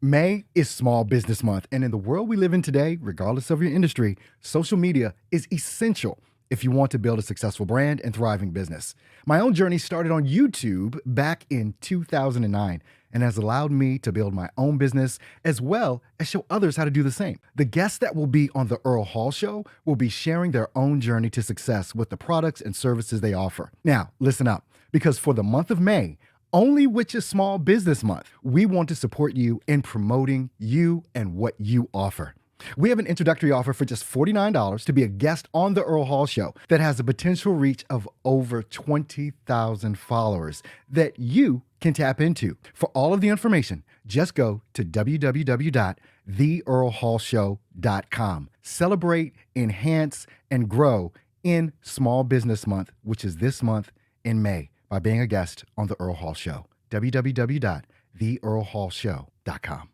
May is Small Business Month, and in the world we live in today, regardless of your industry, social media is essential if you want to build a successful brand and thriving business. My own journey started on YouTube back in 2009 and has allowed me to build my own business as well as show others how to do the same. The guests that will be on the Earl Hall Show will be sharing their own journey to success with the products and services they offer. Now, listen up, because for the month of May, only which is Small Business Month, we want to support you in promoting you and what you offer. We have an introductory offer for just $49 to be a guest on the Earl Hall Show that has a potential reach of over 20,000 followers that you can tap into. For all of the information, just go to www.theearlhallshow.com. Celebrate, enhance, and grow in Small Business Month, which is this month in May, by being a guest on the Earl Hall Show. www.theearlhallshow.com.